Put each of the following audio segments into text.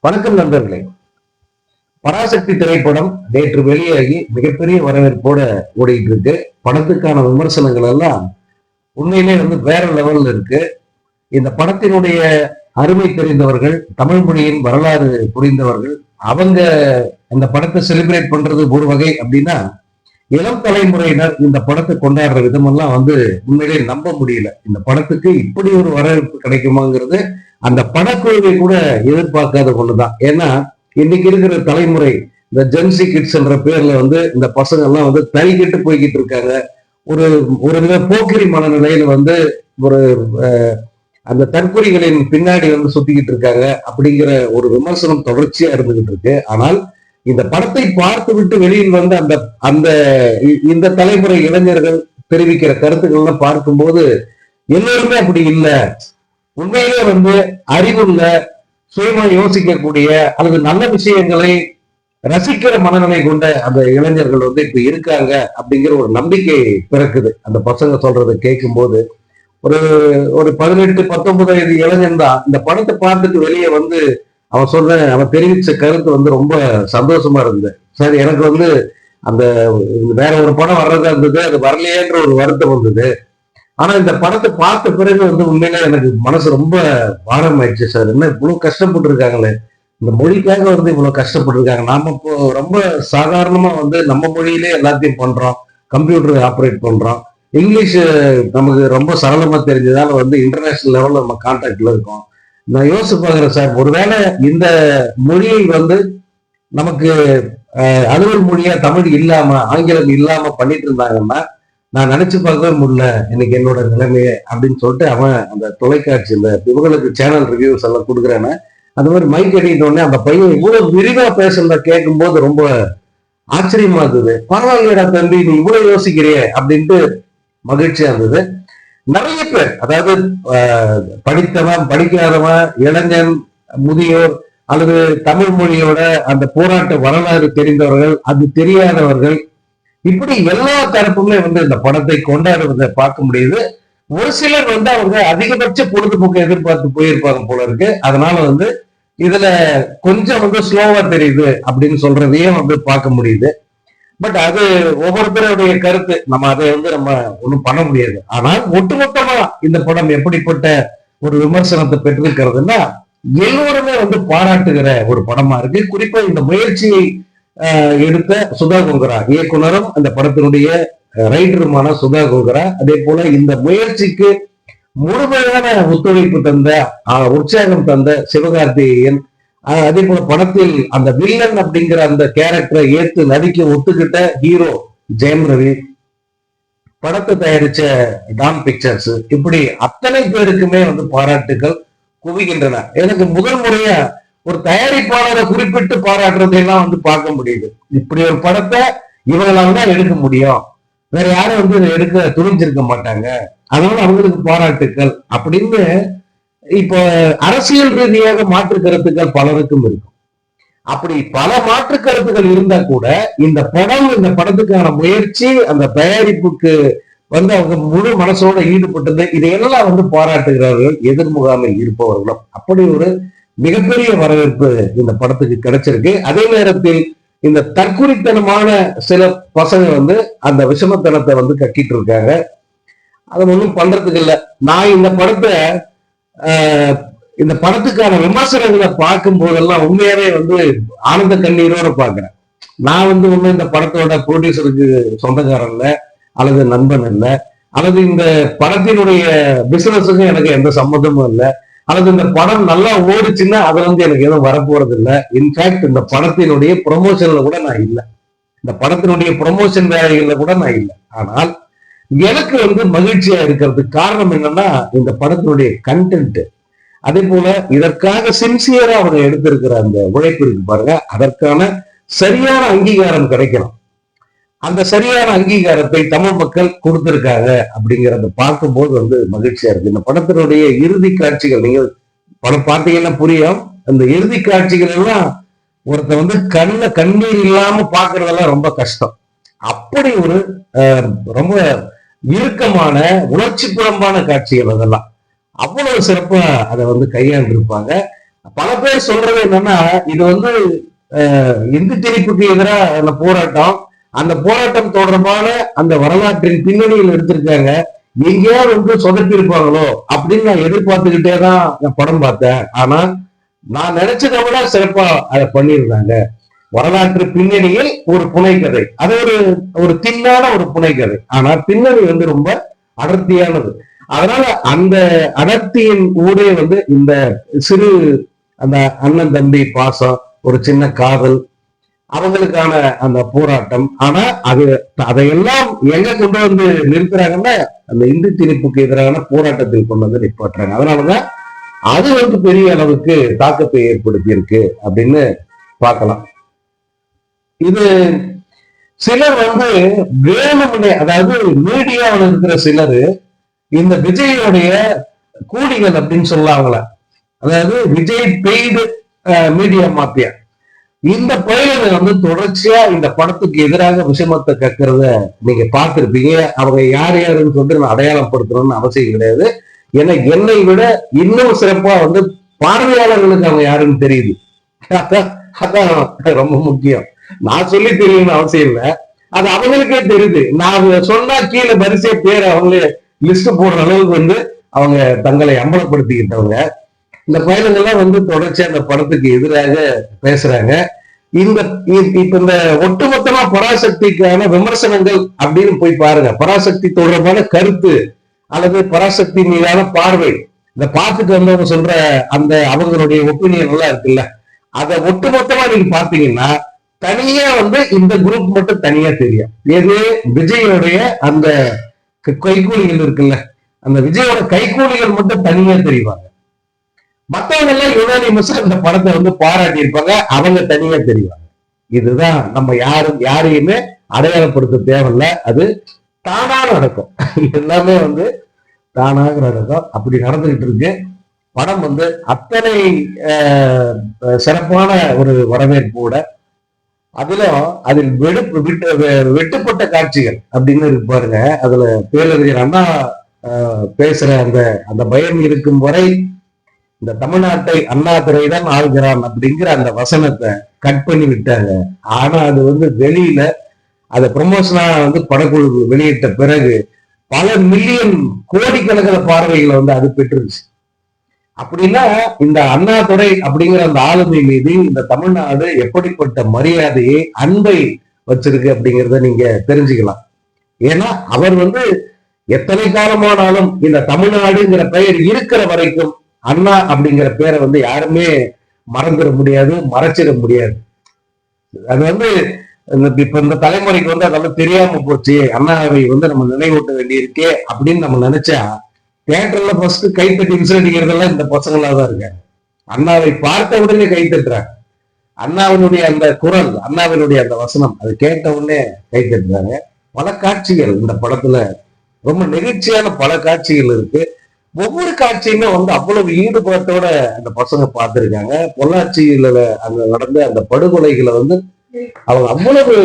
வணக்கம் நண்பர்களே. பராசக்தி திரைப்படம் நேற்று வெளியாகி மிகப்பெரிய வரவேற்போட ஓடிட்டு இருக்கு. படத்துக்கான விமர்சனங்கள் எல்லாம் உண்மையிலே வேற லெவல்ல இருக்கு. இந்த படத்தினுடைய அருமை தெரிந்தவர்கள், தமிழ் மொழியின் வரலாறு புரிந்தவர்கள், அவங்க இந்த படத்தை செலிப்ரேட் பண்றது ஒரு வகை அப்படின்னா, இளம் தலைமுறையினர் இந்த படத்தை கொண்டாடுற விதமெல்லாம் உண்மையிலே நம்ப முடியல. இந்த படத்துக்கு இப்படி ஒரு வரவேற்பு கிடைக்குமாங்கிறது அந்த படக்குழுவை கூட எதிர்பார்க்காத ஒண்ணுதான். ஏன்னா இன்னைக்கு இருக்கிற தலைமுறை இந்த ஜென்சி கிட்ஸ் என்ற பேர்ல இந்த பசங்க எல்லாம் தறிக்கிட்டு போய்கிட்டு இருக்காங்க. ஒரு ஒரு வித போக்கிரி மனநிலையில ஒரு அந்த தற்கொலைகளின் பின்னாடி சுத்திக்கிட்டு இருக்காங்க அப்படிங்கிற ஒரு விமர்சனம் தொடர்ச்சியா இருந்துகிட்டு இருக்கு. ஆனால் இந்த படத்தை பார்த்து விட்டு வெளியில் அந்த அந்த இந்த தலைமுறை இளைஞர்கள் தெரிவிக்கிற கருத்துக்கள்லாம் பார்க்கும்போது எல்லாருமே அப்படி இல்லை. உண்மையிலே அறிவுள்ள, சுயமா யோசிக்கக்கூடிய அல்லது நல்ல விஷயங்களை ரசிக்கிற மனநிலை கொண்ட அந்த இளைஞர்கள் இப்ப இருக்காங்க அப்படிங்கிற ஒரு நம்பிக்கை பிறக்குது. அந்த பசங்க சொல்றதை கேட்கும் போது ஒரு ஒரு 18-19 வயது இளைஞன் தான் இந்த படத்தை பார்த்துட்டு வெளியே அவன் தெரிவிச்ச கருத்து ரொம்ப சந்தோஷமா இருந்தது. சரி, எனக்கு அந்த வேற ஒரு படம் வர்றதா இருந்தது, அது வரலையேன்ற ஒரு வருத்தம் வந்தது. ஆனா இந்த படத்தை பார்த்த பிறகு உண்மையில எனக்கு மனசு ரொம்ப பாரம் ஆயிடுச்சு. சார், என்ன இவ்வளவு கஷ்டப்பட்டு இருக்காங்களே, இந்த மொழிக்காக இவ்வளவு கஷ்டப்பட்டு இருக்காங்க. நாம இப்போ ரொம்ப சாதாரணமா நம்ம மொழியிலே எல்லாத்தையும் பண்றோம், கம்ப்யூட்டர் ஆப்ரேட் பண்றோம், இங்கிலீஷ் நமக்கு ரொம்ப சரளமா தெரிஞ்சதால இன்டர்நேஷனல் லெவல்ல நம்ம கான்டாக்ட்ல இருக்கோம். நான் யோசிச்சு பாக்குறேன் சார், ஒருவேளை இந்த மொழியை நமக்கு அலுவல் மொழியா தமிழ் இல்லாம, ஆங்கிலம் இல்லாம பண்ணிட்டு இருந்தாங்கன்னா நான் நினைச்சு பார்க்கவே முடியல இன்னைக்கு என்னோட நிலைமையை அப்படின்னு சொல்லிட்டு அவன் அந்த தொலைக்காட்சி இந்த இவங்களுக்கு சேனல் ரிவ்யூஸ் எல்லாம் கொடுக்குறேன்னு அந்த மாதிரி மைக் அடிக்கிட்ட உடனே அந்த பையன் இவ்வளவு விரிவா பேசுறத கேட்கும் போது ரொம்ப ஆச்சரியமா இருந்தது. பரவாயில்லடா தம்பி, நீ இவ்வளவு யோசிக்கிறிய அப்படின்ட்டு மகிழ்ச்சியா இருந்தது. நிறைய பேர், அதாவது படித்தவன், படிக்காதவன், இளைஞன், முதியோர் அல்லது தமிழ் மொழியோட அந்த போராட்ட வரலாறு தெரிந்தவர்கள், அது தெரியாதவர்கள், இப்படி எல்லா தரப்புமே இந்த படத்தை கொண்டாடுவதை பார்க்க முடியுது. ஒரு சிலர் அவங்க அதிகபட்ச பொழுதுபோக்கு எதிர்பார்த்து போயிருப்பாங்க போல இருக்கு. அதனால இதுல கொஞ்சம் ஸ்லோவா தெரியுது அப்படின்னு சொல்றதையும் பார்க்க முடியுது. பட் அது ஒவ்வொருத்தருடைய கருத்து, நம்ம அதை நம்ம ஒண்ணும் பண்ண முடியாது. ஆனால் ஒட்டுமொத்தமா இந்த படம் எப்படிப்பட்ட ஒரு விமர்சனத்தை பெற்றிருக்கிறதுன்னா, எல்லோருமே பாராட்டுகிற ஒரு படமா இருக்கு. குறிப்பா இந்த முயற்சியை எடுத்த சுதா கொங்கரா, இயக்குனரும் அந்த படத்தினுடைய ரைட்டருமான சுதா கொங்கரா, அதே போல இந்த முயற்சிக்கு முழுமையான ஒத்துழைப்பு தந்த, உற்சாகம் தந்த சிவகார்த்திகேயன், அதே போல படத்தில் அந்த வில்லன் அப்படிங்கிற அந்த கேரக்டரை ஏற்று நடிக்க ஒத்துக்கிட்ட ஹீரோ ஜெயம் ரவி, படத்தை தயாரிச்ச டான் பிக்சர்ஸ், இப்படி அத்தனை பேருக்குமே பாராட்டுகள் குவிகின்றன. எனக்கு முதல் முறையா ஒரு தயாரிப்பாளரை குறிப்பிட்டு பாராட்டுறதையெல்லாம் பார்க்க முடியுது. இப்படி ஒரு படத்தை இவங்களால தான் எடுக்க முடியும், வேற யாரும் எடுக்க துணிஞ்சிருக்க மாட்டாங்க, அதனால அவங்களுக்கு பாராட்டுக்கள் அப்படின்னு. இப்போ அரசியல் ரீதியாக மாற்று கருத்துக்கள் பலருக்கும் இருக்கும். அப்படி பல மாற்று கருத்துக்கள் இருந்தா கூட இந்த படத்துக்கான முயற்சி, அந்த தயாரிப்புக்கு அவங்க முழு மனசோட ஈடுபட்டது, இதையெல்லாம் பாராட்டுகிறார்கள் எதிர்முகாமில் இருப்பவர்களும். அப்படி ஒரு மிகப்பெரிய வரவேற்பு இந்த படத்துக்கு கிடைச்சிருக்கு. அதே நேரத்தில் இந்த தற்குறித்தனமான சில பசங்க அந்த விஷமத்தனத்தை கட்டிட்டு இருக்காங்க. அதை ஒன்றும் பண்றதுக்கு இல்லை. நான் இந்த படத்துக்கான விமர்சனங்களை பார்க்கும் போதெல்லாம் உண்மையாவே ஆனந்த கண்ணீரோட பாக்குறேன். நான் ஒண்ணு இந்த படத்தோட ப்ரொடியூசருக்கு சொந்தக்காரன் இல்லை, அல்லது நண்பன் இல்லை, அல்லது இந்த படத்தினுடைய பிசினஸுக்கும் எனக்கு எந்த சம்மந்தமும் இல்லை, அல்லது இந்த படம் நல்லா ஓடிச்சுன்னா அதுல எனக்கு எதுவும் வரப்போறது இல்லை. இன்ஃபேக்ட் இந்த படத்தினுடைய ப்ரொமோஷன்ல கூட நான் இல்லை, இந்த படத்தினுடைய ப்ரொமோஷன் வேலைகள்ல கூட நான் இல்லை. ஆனால் எனக்கு மகிழ்ச்சியா இருக்கிறதுக்கு காரணம் என்னன்னா, இந்த படத்தினுடைய கண்டென்ட், அதே போல இதற்காக சின்சியரா அவங்க எடுத்திருக்கிற அந்த உழைப்பு இருக்கு பாருங்க, அதற்கான சரியான அங்கீகாரம் கிடைக்கணும். அந்த சரியான அங்கீகாரத்தை தமிழ் மக்கள் கொடுத்திருக்காங்க அப்படிங்கிறத பார்க்கும்போது மகிழ்ச்சியா இருக்கு. இந்த படத்தினுடைய இறுதி காட்சிகள், நீங்க படம் பார்த்தீங்கன்னா புரியும். அந்த இறுதி காட்சிகள் எல்லாம் ஒருத்த கண்ணீர் இல்லாம பாக்குறதெல்லாம் ரொம்ப கஷ்டம். அப்படி ஒரு ரொம்ப இறுக்கமான, உணர்ச்சி புறம்பான காட்சிகள், அதெல்லாம் அவ்வளவு சிறப்பா அதை கையாண்டு இருப்பாங்க. பல பேர் சொல்றது என்னன்னா, இது வந்து இந்தி திணிப்புக்கு எதிரான போராட்டம், அந்த போராட்டம் தொடர்பான அந்த வரலாற்றின் பின்னணியில் எடுத்திருக்காங்க, எங்கேயாவது வந்து சொதப்பி இருப்பாங்களோ அப்படின்னு நான் எதிர்பார்த்துக்கிட்டே தான் நான் படம் பார்த்தேன். ஆனா நான் நினைச்சதை விட சிறப்பா அதை பண்ணியிருந்தாங்க. வரலாற்று பின்னணியில் ஒரு புனைக்கதை, அது ஒரு ஒரு தின்னான ஒரு புனைக்கதை, ஆனா பின்னணி வந்து ரொம்ப அடர்த்தியானது. அதனால அந்த அடர்த்தியின் ஊடே வந்து இந்த சிறு அந்த அண்ணன் தம்பி பாசம், ஒரு சின்ன காதல், அவங்களுக்கான அந்த போராட்டம். ஆனா அதையெல்லாம் எங்க கொண்டு வந்து நிறுத்துறாங்கன்னா, அந்த இந்தி திணிப்புக்கு எதிரான போராட்டத்தில் கொண்டு வந்து நிப்பாட்டுறாங்க. அதனாலதான் அது வந்து பெரிய அளவுக்கு தாக்கத்தை ஏற்படுத்தி இருக்கு அப்படின்னு பார்க்கலாம். இது சிலர் வந்து வேணும்னே, அதாவது மீடியாவில் இருக்கிற சிலர் இந்த விஜயோடைய கூலிகள் அப்படின்னு சொல்லலாங்கள, அதாவது விஜய் பெய்டு மீடியா மாத்தியா, இந்த பயிர்கள் வந்து தொடர்ச்சியா இந்த படத்துக்கு எதிராக விஷமத்தை கக்கிறத நீங்க பார்த்திருப்பீங்க. அவங்க யார் யாருன்னு சொல்லிட்டு நான் அடையாளப்படுத்தணும்னு அவசியம் கிடையாது. ஏன்னா என்னை விட இன்னும் சிறப்பா வந்து பார்வையாளர்களுக்கு அவங்க யாருன்னு தெரியுது. அதான் ரொம்ப முக்கியம். நான் சொல்லி தெரியணும்னு அவசியம் இல்லை, அது அவங்களுக்கே தெரியுது. நான் சொன்னா கீழே வரிசையா பேர் அவங்களே லிஸ்ட் போடுற அளவுக்கு வந்து அவங்க தங்களை அம்பலப்படுத்திக்கிட்டவங்க. இந்த பயணங்கள்லாம் வந்து தொடர்ச்சியா அந்த படத்துக்கு எதிராக பேசுறாங்க. இப்ப இந்த ஒட்டுமொத்தமா பராசக்திக்கான விமர்சனங்கள் அப்படின்னு போய் பாருங்க. பராசக்தி தொடர்பான கருத்து அல்லது பராசக்தி மீதான பார்வை, இந்த பார்த்துட்டு வந்தவங்க சொல்ற அந்த அவங்களுடைய ஒப்பீனியன் எல்லாம் இருக்குல்ல, அதை ஒட்டுமொத்தமா நீங்க பாத்தீங்கன்னா தனியா வந்து இந்த குரூப் மட்டும் தனியா தெரியும். எது விஜயோடைய அந்த கைகூலிகள் இருக்குல்ல, அந்த விஜயோட கைகூலிகள் மட்டும் தனியா தெரிவாங்க. மற்றவங்க எல்லாம் யுனானிமஸா இந்த படத்தை வந்து பாராட்டி இருப்பாங்க, அவங்க தனியா தெரிவாங்க. இதுதான் நம்ம யாரையுமே அடையாளப்படுத்த தேவையில்ல, அது தானாக நடக்கும். எல்லாமே வந்து தானாக நடக்கும். அப்படி நடந்துகிட்டு இருக்கு. படம் வந்து அத்தனை சிறப்பான ஒரு வரவேற்போட, அதில் வெட்டுப்பட்ட காட்சிகள் அப்படின்னு இருக்கு பாருங்க. அதுல பேரறிஞர் அண்ணா பேசுற அந்த அந்த பயம் இருக்கும் வரை இந்த தமிழ்நாட்டை அண்ணா துறைதான் ஆள்கிறான் அப்படிங்கிற அந்த வசனத்தை கட் பண்ணி விட்டாங்க. ஆனா அது வந்து வெளியில அதை ப்ரமோஷனா வந்து படக்குழு வெளியிட்ட பிறகு பல மில்லியன் கோடிக்கணக்கில் பார்வைகளை வந்து அது பெற்றுருச்சு. அப்படின்னா இந்த அண்ணாதுரை அப்படிங்கிற அந்த ஆளுமை மீது இந்த தமிழ்நாடு எப்படிப்பட்ட மரியாதையை, அன்பை வச்சிருக்கு அப்படிங்கிறத நீங்க தெரிஞ்சுக்கலாம். ஏன்னா அவர் வந்து எத்தனை காலமானாலும் இந்த தமிழ்நாடுங்கிற பெயர் இருக்கிற வரைக்கும் அண்ணா அப்படிங்கிற பேரை வந்து யாருமே மறந்துட முடியாது, மறைச்சிட முடியாது. அது வந்து இப்ப இந்த தலைமுறைக்கு வந்து அதெல்லாம் தெரியாம போச்சு, அண்ணாவை வந்து நம்ம நினைவூட்ட வேண்டியிருக்கே அப்படின்னு நம்ம நினைச்சா, தியேட்டர்ல ஃபர்ஸ்ட் கைத்தட்டி விசிலடிக்கிறதெல்லாம் இந்த பசங்களாதான் இருக்காங்க. அண்ணாவை பார்த்த உடனே கைத்தட்டுறாங்க. அண்ணாவினுடைய அந்த குரல், அண்ணாவினுடைய அந்த வசனம், அது கேட்ட உடனே கைத்தட்டுறாங்க. பல காட்சிகள் இந்த படத்துல ரொம்ப நெகிழ்ச்சியான பல காட்சிகள் இருக்கு. ஒவ்வொரு காட்சியுமே வந்து அவ்வளவு ஈடுபாட்டோட அந்த பசங்க பார்த்திருக்காங்க. பொள்ளாச்சியில அங்க நடந்த அந்த படுகொலைகளை வந்து அவங்க அவ்வளவு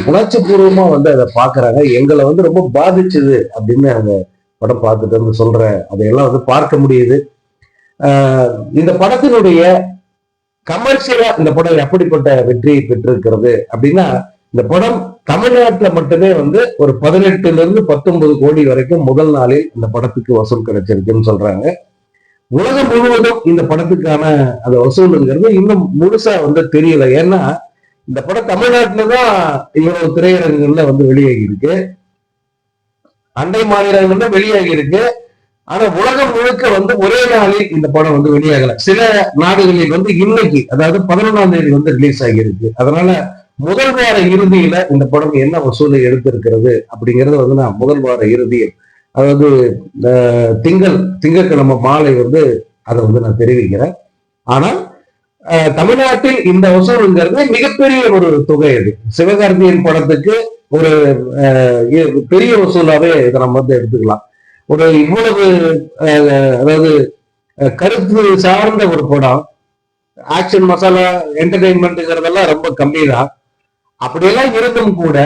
உணர்ச்சி பூர்வமா வந்து அதை பாக்குறாங்க. எங்களை வந்து ரொம்ப பாதிச்சுது அப்படின்னு அவங்க படம் பார்த்துட்டு வந்து சொல்ற அதையெல்லாம் வந்து பார்க்க முடியுது. இந்த படத்தினுடைய கமர்ஷியலா இந்த படம் எப்படிப்பட்ட வெற்றியை பெற்றிருக்கிறது அப்படின்னா, இந்த படம் தமிழ்நாட்டுல மட்டுமே வந்து ஒரு 18-19 கோடி வரைக்கும் முதல் நாளில் இந்த படத்துக்கு வசூல் கிடைச்சிருக்குன்னு சொல்றாங்க. உலகம் முழுவதும் இந்த படத்துக்கான அந்த வசூலுங்கிறது இன்னும் முழுசா வந்து தெரியல. ஏன்னா இந்த படம் தமிழ்நாட்டுலதான் இவ்வளவு திரையரங்குகள்ல வந்து வெளியாகி இருக்கு, அண்டை மாநிலங்கள்ல வெளியாகி இருக்கு. ஆனா உலகம் முழுக்க வந்து ஒரே நாளில் இந்த படம் வந்து வெளியாகல. சில நாடுகளில் வந்து இன்னைக்கு, அதாவது 11ஆம் தேதி வந்து ரிலீஸ் ஆகியிருக்கு. அதனால முதல் வார இறுதியில இந்த படம் என்ன வசூலை எடுத்திருக்கிறது அப்படிங்கிறது வந்து நான் முதல் வார இறுதியில், அதாவது திங்கட்கிழமை மாலை வந்து அதை வந்து நான் தெரிவிக்கிறேன். ஆனால் தமிழ்நாட்டில் இந்த வசூலுங்கிறது மிகப்பெரிய ஒரு தொகை. அது சிவகார்த்தியின் படத்துக்கு ஒரு பெரிய வசூலாவே இதை நம்ம வந்து எடுத்துக்கலாம். ஒரு இவ்வளவு அதாவது கருத்து சார்ந்த ஒரு படம், ஆக்ஷன் மசாலா என்டர்டைன்மெண்ட்ங்கிறதெல்லாம் ரொம்ப கம்மி தான். அப்படியெல்லாம் இருந்தும் கூட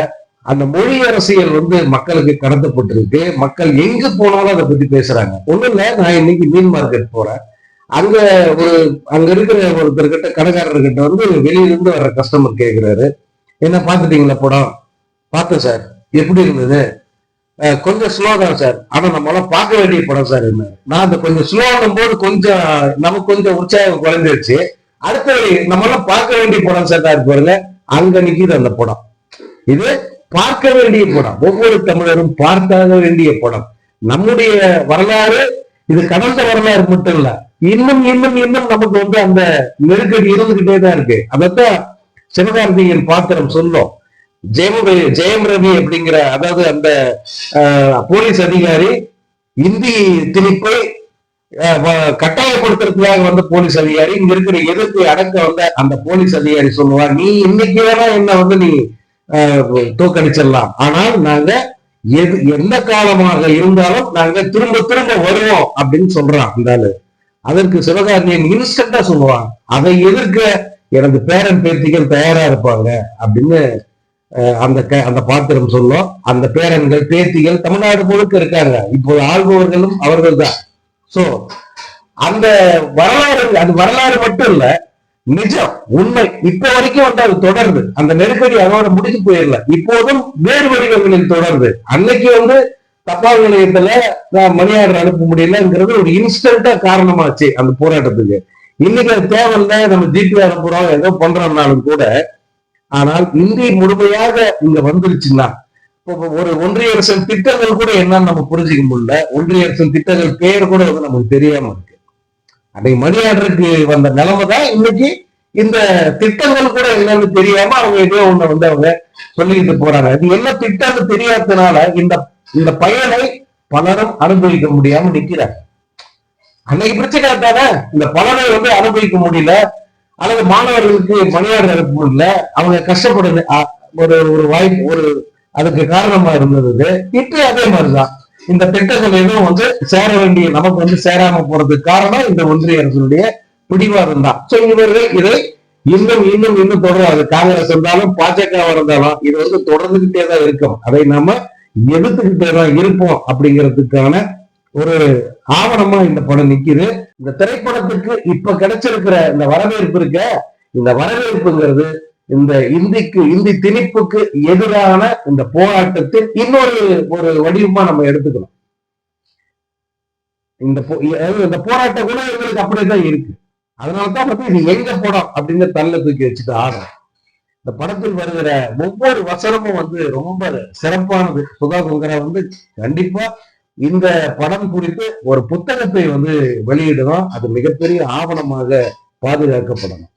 அந்த மொழி அரசியல் வந்து மக்களுக்கு கடத்தப்பட்டிருக்கு. மக்கள் எங்க போனாலும் அதை பத்தி பேசுறாங்க. ஒண்ணும் இல்ல, நான் இன்னைக்கு மீன் மார்க்கெட் போறேன், அங்க ஒரு அங்க இருக்கிற ஒருத்தர்கிட்ட கடைக்காரர்கிட்ட வந்து வெளியிலிருந்து வர்ற கஸ்டமர் கேட்கிறாரு, என்ன பாத்துட்டீங்களா படம்? பார்த்தேன் சார். எப்படி இருந்தது? கொஞ்சம் ஸ்லோ தான் சார், ஆனா நம்மளாம் பார்க்க வேண்டிய படம் சார். என்ன நான் அந்த கொஞ்சம் ஸ்லோ ஆகும் போது கொஞ்சம் நமக்கு கொஞ்சம் உற்சாகம் குறைஞ்சிருச்சு. அடுத்தது நம்மளாம் பார்க்க வேண்டிய படம் சார் இருக்கு பாருங்க, அங்க நிக்குது அந்த படம். இது பார்க்க வேண்டிய படம், ஒவ்வொரு தமிழரும் பார்த்தாக வேண்டிய படம். நம்முடைய வரலாறு இது கடந்த வரலாறு மட்டும் இல்ல, இன்னும் இன்னும் இன்னும் நமக்கு வந்து அந்த நெருக்கடி இருந்துகிட்டே தான் இருக்கு. அதத்தான் சிவகார்த்திகேயன் பாத்திரம் சொல்லும். ஜெயம் ரவி அப்படிங்கிற, அதாவது அந்த போலீஸ் அதிகாரி இந்தி திணிப்பை கட்டாயப்படுத்துறதுக்காக வந்த போலீஸ் அதிகாரி, இங்க இருக்கிற எதிர்ப்பு அடக்க வந்த அந்த போலீஸ் அதிகாரி சொல்லுவார், நீ இன்னைக்கு வேணா என்ன வந்து நீ தோக்கடிச்சிடலாம், ஆனால் நாங்க எந்த காலமாக இருந்தாலும் நாங்க திரும்ப திரும்ப வருவோம் அப்படின்னு சொல்றான் அந்த ஆளு. அதற்கு சிவகார்த்திகேயன் இன்ஸ்டன்டா சொல்லுவான், அதை எதிர்க்க எனது பேரன் பேத்திகள் தயாரா இருப்பாங்க அப்படின்னு அந்த பாத்திரம் சொல்லும். அந்த பேரன்கள் பேத்திகள் தமிழ்நாடு முழுக்க இருக்காங்க, இப்போது ஆள்பவர்களும் அவர்கள் தான். சோ அந்த வரலாறு, அது வரலாறு மட்டும் இல்ல, நிஜம், உண்மை. இப்ப வரைக்கும் வந்து அது தொடருது. அந்த நெருக்கடி அதோட முடிஞ்சு போயிடல, இப்போதும் வேறு வடிவங்களில் தொடருது. அன்னைக்கு வந்து தபால் நிலையத்துல மணி ஆர்டர் அனுப்ப முடியலங்கிறது ஒரு இன்ஸ்டன்டா காரணமாச்சு அந்த போராட்டத்துக்கு. இன்னைக்கு அது தேவையில்லை, நம்ம ஜிபி அனுப்புறோம் ஏதோ பண்றோம்னாலும் கூட. ஆனால் இந்தி முழுமையாக இங்க வந்துருச்சுன்னா, ஒரு ஒன்றிய அரசின் திட்டங்கள் கூட என்னன்னு நம்ம புரிஞ்சுக்க முடியல. ஒன்றிய அரசின் திட்டங்கள் பேர் கூட வந்து நமக்கு தெரியாம இருக்கு. அன்னைக்கு மணி ஆர்டருக்கு வந்த நிலைமை தான் இன்னைக்கு இந்த திட்டங்கள் கூட என்னன்னு தெரியாம அவங்க ஏதோ ஒண்ணு வந்து அவங்க சொல்லிக்கிட்டு போறாங்க. இது என்ன திட்டம்னு தெரியாததுனால இந்த பயனை பலரும் அனுபவிக்க முடியாம நிக்கிறாங்க. அன்னைக்கு பிரச்சனை தானே, இந்த பலனை வந்து அனுபவிக்க முடியல, அல்லது மாணவர்களுக்கு மணி ஆர்டர் அனுப்ப முடியல, அவங்க கஷ்டப்படுது. ஒரு வாய்ப்பு, ஒரு அதுக்கு காரணமா இருந்தது. இப்போ அதே மாதிரிதான் இந்த திட்டங்கள் எதுவும் வந்து சேர வேண்டிய நமக்கு வந்து சேராம போறதுக்கு காரணம் இந்த ஒன்றிய அரசுடைய பிடிவாதம் தான். சோ இவர்கள் இதை இன்னும் இன்னும் இன்னும் தொடரும். அது காங்கிரஸ் இருந்தாலும் பாஜக இருந்தாலும் இது வந்து தொடர்ந்துகிட்டே தான் இருக்கும். அதை நாம எதிர்த்துக்கிட்டே தான் இருப்போம் அப்படிங்கிறதுக்கான ஒரு ஆவணமா இந்த படம் நிக்குது. இந்த திரைப்படத்துக்கு இப்ப கிடைச்சிருக்கிற இந்த வரவேற்பு இருக்க, இந்த வரவேற்புங்கிறது இந்த இந்தி திணிப்புக்கு எதிரான இந்த போராட்டத்தில் இன்னொரு வடிவமா நம்ம எடுத்துக்கணும். இந்த போராட்ட கூட எங்களுக்கு அப்படியேதான் இருக்கு. அதனாலதான் வந்து இது எங்க படம் அப்படின்னு தள்ள தூக்கி வச்சுட்டு ஆடுறோம். இந்த படத்தில் வருகிற ஒவ்வொரு வசனமும் வந்து ரொம்ப சிறப்பானது. சுதா கொங்கரா வந்து கண்டிப்பா இந்த படம் குறித்து ஒரு புத்தகத்தை வந்து வெளியிடணும். அது மிகப்பெரிய ஆவணமாக பாதுகாக்கப்படணும்.